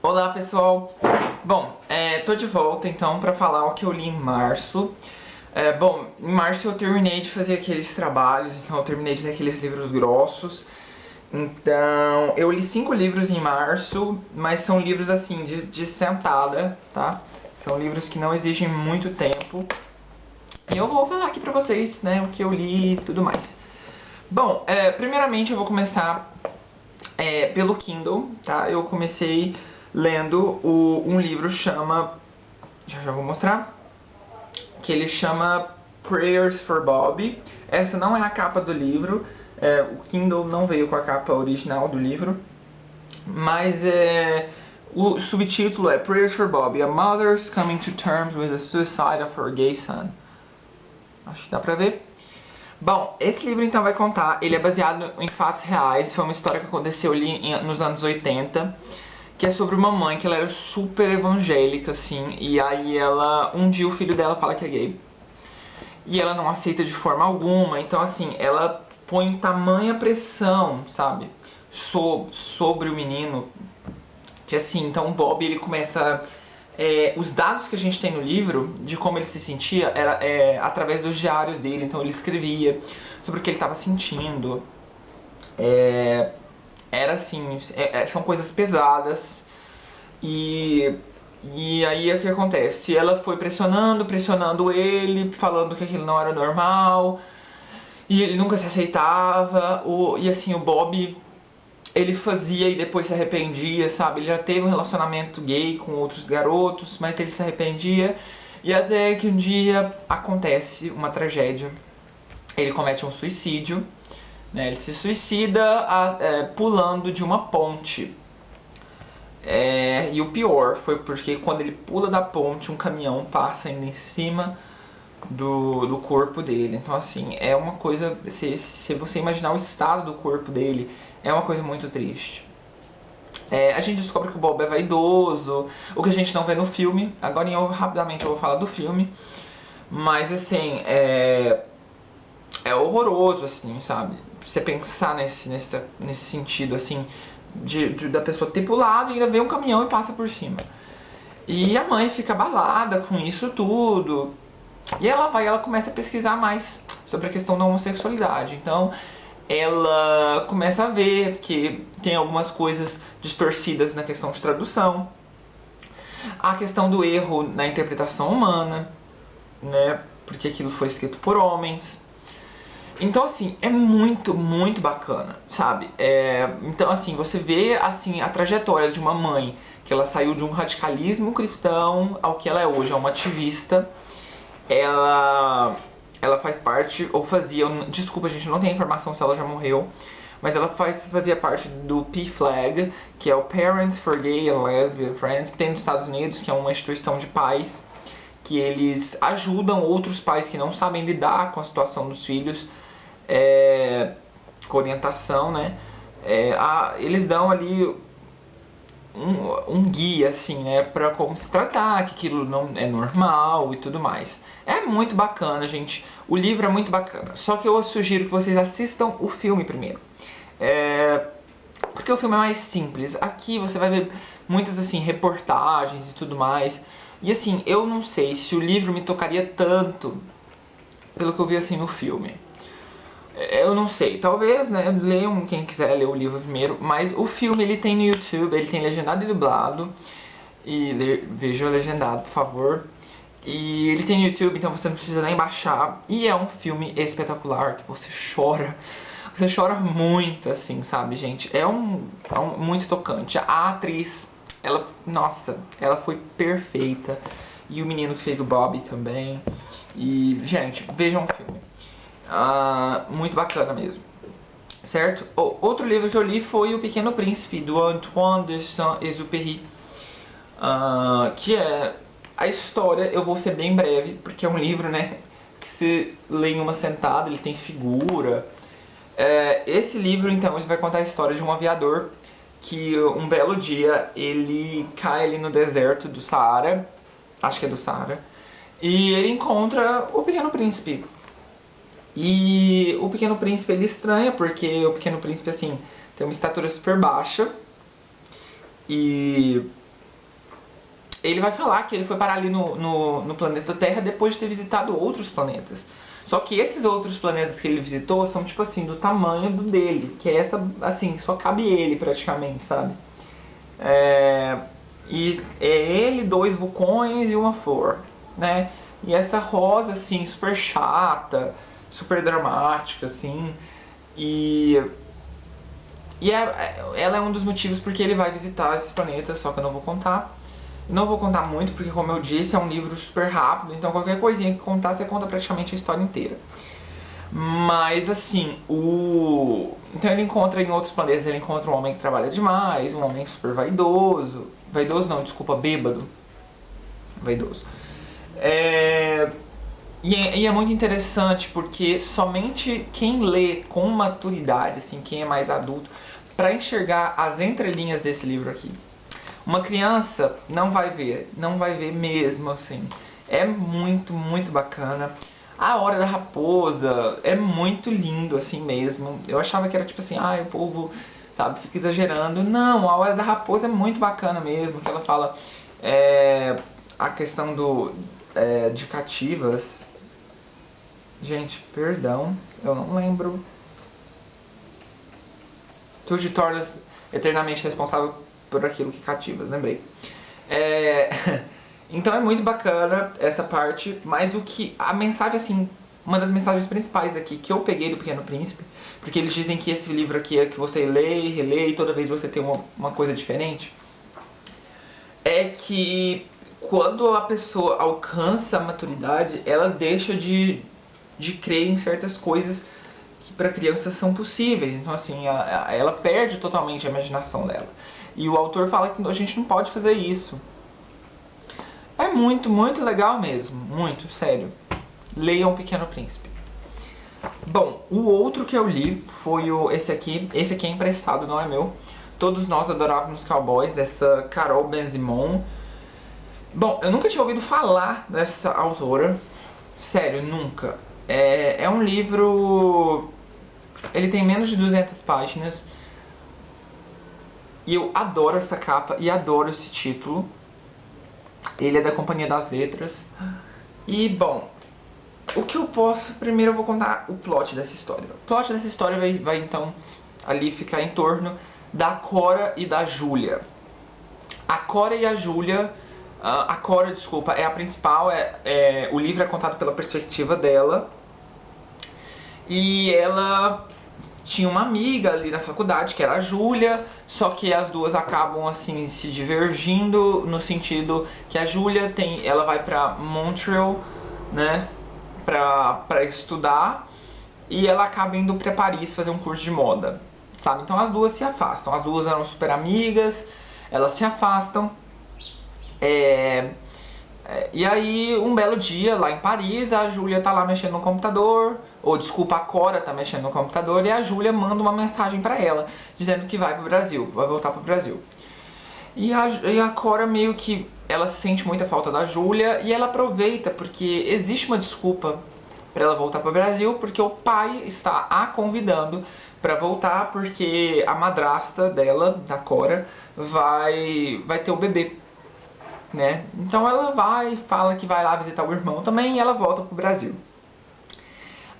Olá pessoal! Bom, tô de volta então pra falar o que eu li em março. Bom, em março eu terminei de fazer aqueles trabalhos, então eu terminei de ler aqueles livros grossos. Então, eu li 5 livros em março, mas são livros assim, de sentada, tá? São livros que não exigem muito tempo. E eu vou falar aqui pra vocês, né, o que eu li e tudo mais. Bom, primeiramente eu vou começar pelo Kindle, tá? Eu comecei lendo um livro chama... Já vou mostrar. Que ele chama Prayers for Bob. Essa não é a capa do livro. O Kindle não veio com a capa original do livro. Mas o subtítulo é Prayers for Bob, A Mother's Coming to Terms with the Suicide of Her Gay Son. Acho que dá pra ver. Bom, esse livro então vai contar, ele é baseado em fatos reais, foi uma história que aconteceu ali nos anos 80, que é sobre uma mãe que ela era super evangélica, assim, e aí um dia o filho dela fala que é gay, e ela não aceita de forma alguma, então assim, ela põe tamanha pressão, sabe, sobre o menino, que assim, então o Bob ele começa... os dados que a gente tem no livro, de como ele se sentia, era através dos diários dele. Então ele escrevia sobre o que ele estava sentindo. Era assim, são coisas pesadas. E aí o que acontece? Ela foi pressionando ele, falando que aquilo não era normal. E ele nunca se aceitava. E assim, o Bob... ele fazia e depois se arrependia, sabe? Ele já teve um relacionamento gay com outros garotos, mas ele se arrependia. E até que um dia acontece uma tragédia. Ele comete um suicídio, né? Ele se suicida pulando de uma ponte. E o pior foi porque quando ele pula da ponte, um caminhão passa ainda em cima do corpo dele. Então assim, é uma coisa, se você imaginar o estado do corpo dele, é uma coisa muito triste. A gente descobre que o Bob é vaidoso, o que a gente não vê no filme. Agora rapidamente eu vou falar do filme. Mas assim, é horroroso, assim, sabe? Você pensar nesse sentido, assim, da pessoa ter pulado e ainda vê um caminhão e passa por cima. E a mãe fica abalada com isso tudo. E ela começa a pesquisar mais sobre a questão da homossexualidade. Então, ela começa a ver que tem algumas coisas distorcidas na questão de tradução. A questão do erro na interpretação humana, né? Porque aquilo foi escrito por homens. Então, assim, é muito, muito bacana, sabe? Então, assim, você vê assim, a trajetória de uma mãe, que ela saiu de um radicalismo cristão ao que ela é hoje, é uma ativista. Ela faz parte, ou fazia, desculpa gente, não tenho informação se ela já morreu, mas ela fazia parte do PFLAG, que é o Parents for Gay and Lesbian Friends, que tem nos Estados Unidos, que é uma instituição de pais, que eles ajudam outros pais que não sabem lidar com a situação dos filhos, com orientação, né? Eles dão ali um guia, assim, né, pra como se tratar, que aquilo não é normal e tudo mais. É muito bacana, gente. O livro é muito bacana. Só que eu sugiro que vocês assistam o filme primeiro. Porque o filme é mais simples. Aqui você vai ver muitas, assim, reportagens e tudo mais. E, assim, eu não sei se o livro me tocaria tanto pelo que eu vi, assim, no filme. Eu não sei, talvez, né, leiam quem quiser ler o livro primeiro, mas o filme ele tem no YouTube, ele tem legendado e dublado, e veja legendado, por favor. E ele tem no YouTube, então você não precisa nem baixar, e é um filme espetacular, que você chora muito, assim, sabe, gente? É muito tocante. A atriz, nossa, ela foi perfeita, e o menino que fez o Bob também, e, gente, vejam o filme. Muito bacana mesmo, certo? Outro livro que eu li foi O Pequeno Príncipe, do Antoine de Saint-Exupéry, que é a história, eu vou ser bem breve, porque é um livro, né, que se lê em uma sentada, ele tem figura. Esse livro, então, ele vai contar a história de um aviador que um belo dia ele cai ali no deserto do Saara, acho que é do Saara, e ele encontra o Pequeno Príncipe. E o Pequeno Príncipe ele estranha, porque o Pequeno Príncipe, assim, tem uma estatura super baixa. E ele vai falar que ele foi parar ali no planeta Terra depois de ter visitado outros planetas. Só que esses outros planetas que ele visitou são, tipo assim, do tamanho do dele. Que é essa, assim, só cabe ele praticamente, sabe? E é ele, 2 vulcões e uma flor, né? E essa rosa, assim, super chata, super dramática, assim. Ela é um dos motivos porque ele vai visitar esses planetas, só que eu não vou contar. Não vou contar muito, porque como eu disse, é um livro super rápido, então qualquer coisinha que contar, você conta praticamente a história inteira. Mas assim, então ele encontra em outros planetas, ele encontra um homem que trabalha demais, um homem super vaidoso. Vaidoso não, desculpa, bêbado. Vaidoso. E é muito interessante porque somente quem lê com maturidade, assim, quem é mais adulto, para enxergar as entrelinhas desse livro aqui. Uma criança não vai ver mesmo, assim. É muito, muito bacana. A Hora da Raposa é muito lindo, assim mesmo. Eu achava que era tipo assim, o povo, sabe, fica exagerando. Não, A Hora da Raposa é muito bacana mesmo, que ela fala a questão de cativas. Gente, perdão, eu não lembro. Tu te tornas eternamente responsável por aquilo que cativas, lembrei. Então é muito bacana essa parte, mas a mensagem, assim, uma das mensagens principais aqui que eu peguei do Pequeno Príncipe, porque eles dizem que esse livro aqui é que você lê e relê e toda vez você tem uma coisa diferente, é que quando a pessoa alcança a maturidade, ela deixa de crer em certas coisas que para crianças são possíveis. Então assim, ela perde totalmente a imaginação dela. E o autor fala que a gente não pode fazer isso. É muito, muito legal mesmo. Muito, sério. Leiam O Pequeno Príncipe. Bom, o outro que eu li foi esse aqui. Esse aqui é emprestado, não é meu. Todos Nós Adorávamos Cowboys, dessa Carol Ben-Simon. Bom, eu nunca tinha ouvido falar dessa autora. Sério, nunca. É um livro... Ele tem menos de 200 páginas. E eu adoro essa capa e adoro esse título. Ele é da Companhia das Letras. E, bom, o que eu posso... Primeiro eu vou contar o plot dessa história. O plot dessa história vai então, ali ficar em torno da Cora e da Júlia. A Cora e a Júlia... A Cora, desculpa, é a principal. O livro é contado pela perspectiva dela. E ela... tinha uma amiga ali na faculdade, que era a Júlia, só que as duas acabam assim se divergindo no sentido que a Júlia ela vai pra Montreal, né, pra estudar, e ela acaba indo pra Paris fazer um curso de moda, sabe? Então as duas se afastam, as duas eram super amigas, elas se afastam, e aí um belo dia lá em Paris, a Júlia tá lá mexendo no computador, a Cora tá mexendo no computador e a Júlia manda uma mensagem pra ela, dizendo que vai pro Brasil, vai voltar pro Brasil. E a Cora meio que, ela sente muita falta da Júlia e ela aproveita, porque existe uma desculpa pra ela voltar pro Brasil, porque o pai está a convidando pra voltar, porque a madrasta dela, da Cora, vai ter o bebê, né? Então ela fala que vai lá visitar o irmão também e ela volta pro Brasil.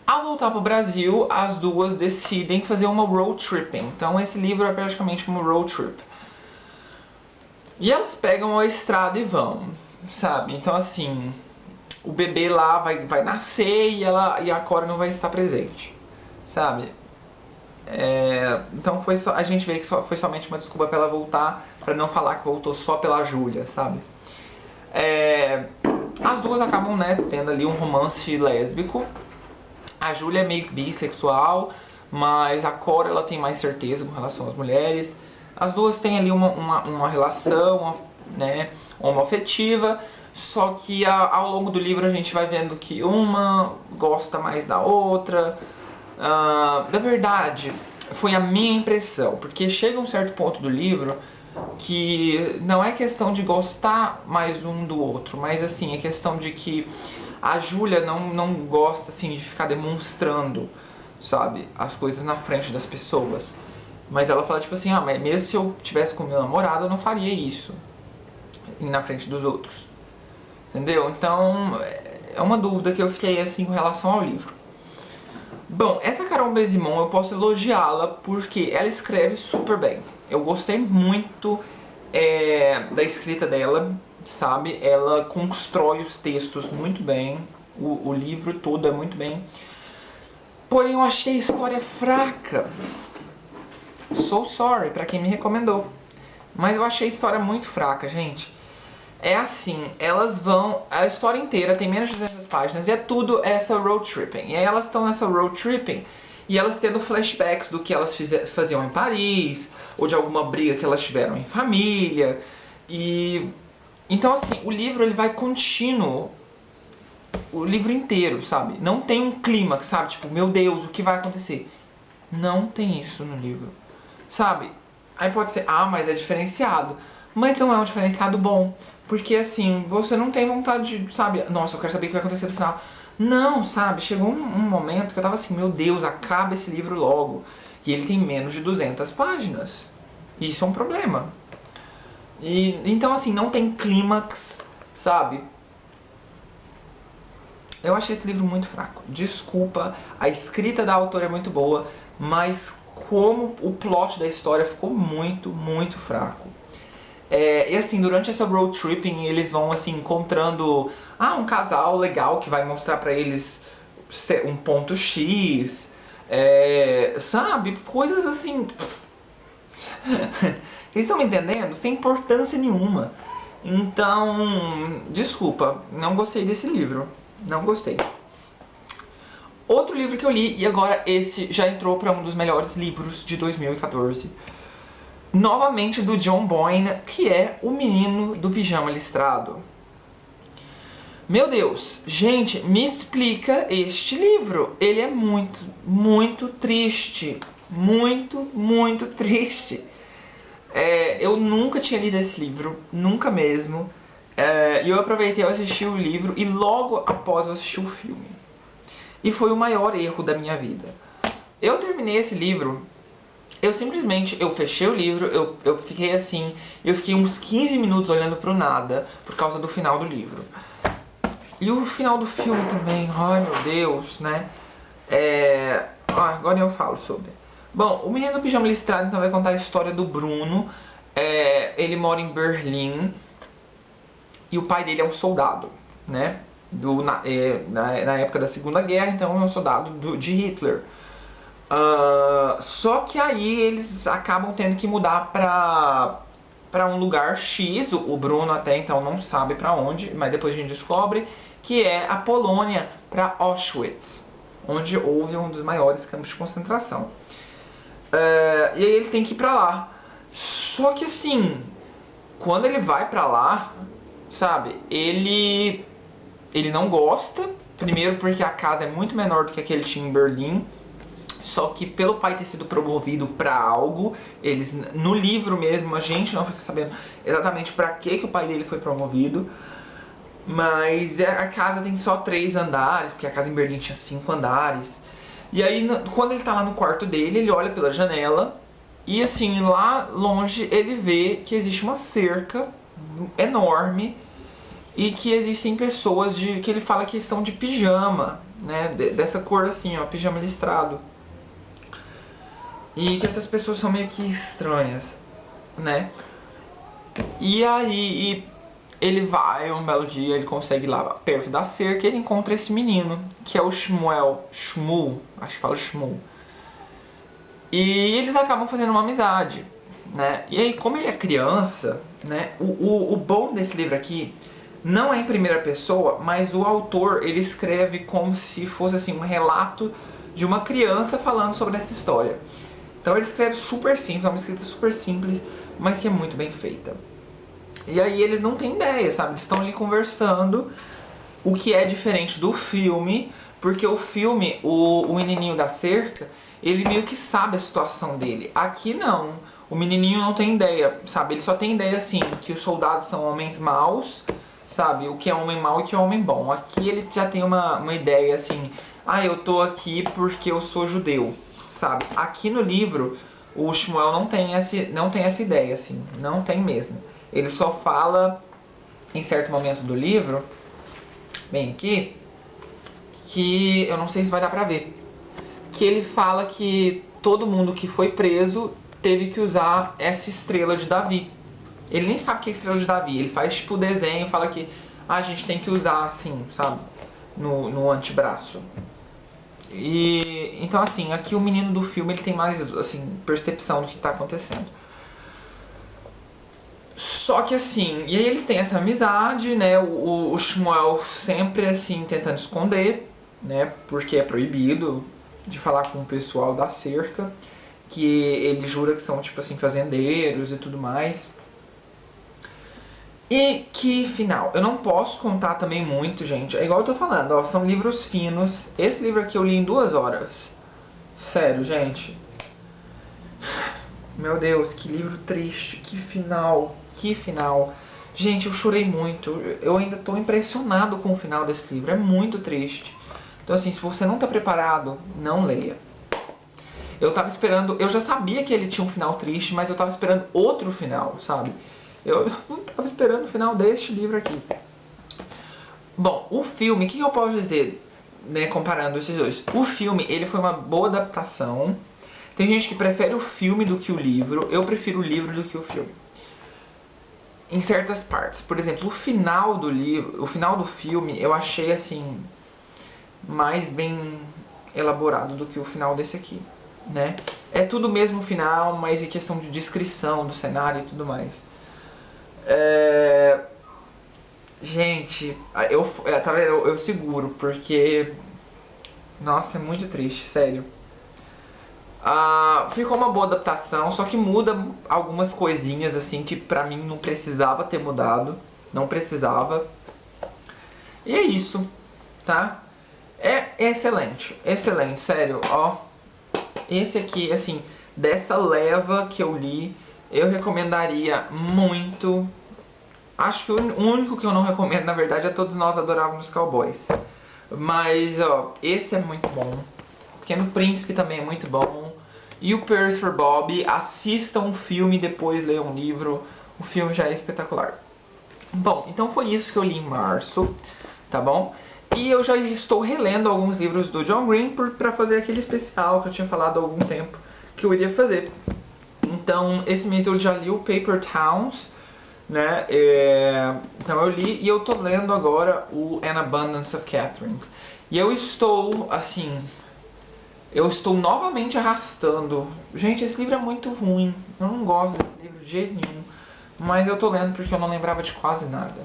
Ao voltar pro Brasil, as duas decidem fazer uma road trip. Então esse livro é praticamente uma road trip. E elas pegam a estrada e vão, sabe? Então assim, o bebê lá vai nascer e a Cora não vai estar presente, sabe? Então a gente vê que foi somente uma desculpa pra ela voltar, pra não falar que voltou só pela Júlia, sabe? As duas acabam, né, tendo ali um romance lésbico. A Júlia é meio bissexual, mas a Cora ela tem mais certeza com relação às mulheres. As duas têm ali uma relação, né, homoafetiva, só que ao longo do livro a gente vai vendo que uma gosta mais da outra. Na verdade, foi a minha impressão, porque chega um certo ponto do livro que não é questão de gostar mais um do outro, mas assim, é questão de que a Júlia não gosta assim de ficar demonstrando, sabe, as coisas na frente das pessoas. Mas ela fala tipo assim, mas mesmo se eu tivesse com meu namorado eu não faria isso. na frente dos outros. Entendeu? Então, é uma dúvida que eu fiquei assim com relação ao livro. Bom, essa Carol Bezimon eu posso elogiá-la porque ela escreve super bem. Eu gostei muito da escrita dela, sabe? Ela constrói os textos muito bem, o livro todo é muito bem. Porém, eu achei a história fraca. So sorry pra quem me recomendou. Mas eu achei a história muito fraca, gente. É assim, elas vão... A história inteira tem menos de 200 páginas e é tudo essa road tripping. E aí elas estão nessa road tripping e elas tendo flashbacks do que elas faziam em Paris, ou de alguma briga que elas tiveram em família. E... Então assim, o livro ele vai contínuo, o livro inteiro, sabe? Não tem um clímax, sabe? Tipo, meu Deus, o que vai acontecer? Não tem isso no livro, sabe? Aí pode ser, mas é diferenciado. Mas não é um diferenciado bom. Porque assim, você não tem vontade de, sabe? Nossa, eu quero saber o que vai acontecer no final. Não, sabe? Chegou um momento que eu tava assim, meu Deus, acaba esse livro logo. E ele tem menos de 200 páginas. Isso é um problema. E, então assim, não tem clímax, sabe? Eu achei esse livro muito fraco. Desculpa, a escrita da autora é muito boa, mas como o plot da história ficou muito, muito fraco. E assim, durante essa road tripping, eles vão assim, encontrando um casal legal que vai mostrar pra eles um ponto X, sabe? Coisas assim... Vocês estão me entendendo? Sem importância nenhuma. Então, desculpa, não gostei desse livro. Não gostei. Outro livro que eu li, e agora esse já entrou para um dos melhores livros de 2014. Novamente do John Boyne, que é O Menino do Pijama Listrado. Meu Deus, gente, me explica este livro. Ele é muito, muito triste. Muito, muito triste. Eu nunca tinha lido esse livro, nunca mesmo. E eu aproveitei, eu assisti o livro e logo após eu assisti o filme. E foi o maior erro da minha vida. Eu terminei esse livro, eu fechei o livro, eu fiquei assim, eu fiquei uns 15 minutos olhando pro nada, por causa do final do livro. E o final do filme também, ai meu Deus, né? Agora eu falo sobre. Bom, O Menino do Pijama Listrado então vai contar a história do Bruno. Ele mora em Berlim e o pai dele é um soldado, né? Na época da Segunda Guerra, então é um soldado de Hitler. Só que aí eles acabam tendo que mudar pra um lugar X. O Bruno até então não sabe pra onde, mas depois a gente descobre que é a Polônia, pra Auschwitz, onde houve um dos maiores campos de concentração. E aí ele tem que ir pra lá. Só que assim, quando ele vai pra lá, sabe, ele não gosta. Primeiro porque a casa é muito menor do que a que ele tinha em Berlim. Só que pelo pai ter sido promovido pra algo, eles, no livro mesmo, a gente não fica sabendo exatamente pra que o pai dele foi promovido. Mas a casa tem só 3 andares, porque a casa em Berlim tinha 5 andares. E aí, quando ele tá lá no quarto dele, ele olha pela janela e assim, lá longe ele vê que existe uma cerca enorme e que existem pessoas que ele fala que estão de pijama, né, dessa cor assim, ó, pijama listrado. E que essas pessoas são meio que estranhas, né? E aí ele vai, um belo dia, ele consegue ir lá perto da cerca e ele encontra esse menino, que é o Shmuel, acho que fala Shmuel. E eles acabam fazendo uma amizade, né? E aí, como ele é criança, né? O bom desse livro aqui não é em primeira pessoa, mas o autor, ele escreve como se fosse assim, um relato de uma criança falando sobre essa história. Então ele escreve super simples, é uma escrita super simples, mas que é muito bem feita. E aí eles não têm ideia, sabe? Eles estão ali conversando, o que é diferente do filme, porque o filme, o menininho da cerca, ele meio que sabe a situação dele. Aqui não, o menininho não tem ideia, sabe? Ele só tem ideia assim, que os soldados são homens maus, sabe? O que é homem mau e o que é homem bom. Aqui ele já tem uma ideia assim, eu tô aqui porque eu sou judeu, sabe? Aqui no livro, o Shmuel não tem essa ideia, assim, não tem mesmo. Ele só fala em certo momento do livro, bem aqui, que eu não sei se vai dar pra ver, que ele fala que todo mundo que foi preso teve que usar essa estrela de Davi. Ele nem sabe o que é estrela de Davi, ele faz tipo o desenho, fala que a gente tem que usar assim, sabe, no antebraço. E então assim, aqui o menino do filme ele tem mais assim percepção do que tá acontecendo. Só que assim, e aí eles têm essa amizade, né? O Shmuel sempre assim tentando esconder, né? Porque é proibido de falar com o pessoal da cerca, que ele jura que são tipo assim fazendeiros e tudo mais. E que final, eu não posso contar também muito, gente. É igual eu tô falando, ó, são livros finos. Esse livro aqui eu li em 2 horas. Sério, gente. Meu Deus, que livro triste, que final, que final. Gente, eu chorei muito. Eu ainda tô impressionado com o final desse livro, é muito triste. Então assim, se você não tá preparado, não leia. Eu tava esperando, eu já sabia que ele tinha um final triste, mas eu tava esperando outro final, sabe? Eu não tava esperando o final deste livro aqui. Bom, o filme, o que eu posso dizer, né, comparando esses dois? O filme, ele foi uma boa adaptação. Tem gente que prefere o filme do que o livro. Eu prefiro o livro do que o filme. Em certas partes. Por exemplo, o final do livro, o final do filme, eu achei assim mais bem elaborado do que o final desse aqui, né? É tudo mesmo final, mas em questão de descrição do cenário e tudo mais. Gente, eu seguro, porque nossa, é muito triste, sério. Ficou uma boa adaptação, só que muda algumas coisinhas assim que pra mim não precisava ter mudado. Não precisava. E é isso, tá? É excelente, excelente, sério, ó. Esse aqui, assim, dessa leva que eu li, eu recomendaria muito. Acho que o único que eu não recomendo, na verdade, é Todos Nós Adorávamos Cowboys. Mas, ó, esse é muito bom. O Pequeno Príncipe também é muito bom. E o Pierce for Bob, assistam um filme e depois leiam um livro. O filme já é espetacular. Bom, então foi isso que eu li em março, tá bom? E eu já estou relendo alguns livros do John Green pra fazer aquele especial que eu tinha falado há algum tempo que eu iria fazer. Então, esse mês eu já li o Paper Towns, né? Então eu li e eu tô lendo agora o An Abundance of Catherine. E eu estou, assim, eu estou novamente arrastando. Gente, esse livro é muito ruim. Eu não gosto desse livro de jeito nenhum. Mas eu tô lendo porque eu não lembrava de quase nada,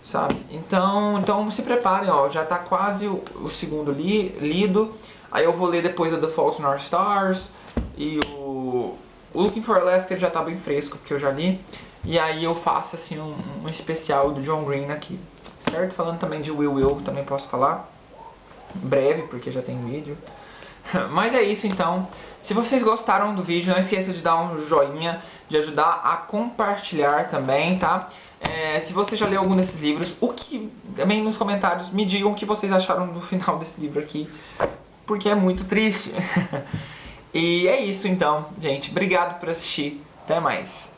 sabe? Então se preparem, ó. Já tá quase o segundo lido. Aí eu vou ler depois o The False North Stars. E o Looking for Alaska já tá bem fresco, porque eu já li. E aí eu faço assim um especial do John Green aqui, certo? Falando também de Will, também posso falar. Breve, porque já tem vídeo. Mas é isso então. Se vocês gostaram do vídeo, não esqueça de dar um joinha, de ajudar a compartilhar também, tá? Se você já leu algum desses livros, também nos comentários me digam o que vocês acharam do final desse livro aqui, porque é muito triste. E é isso então, gente. Obrigado por assistir. Até mais.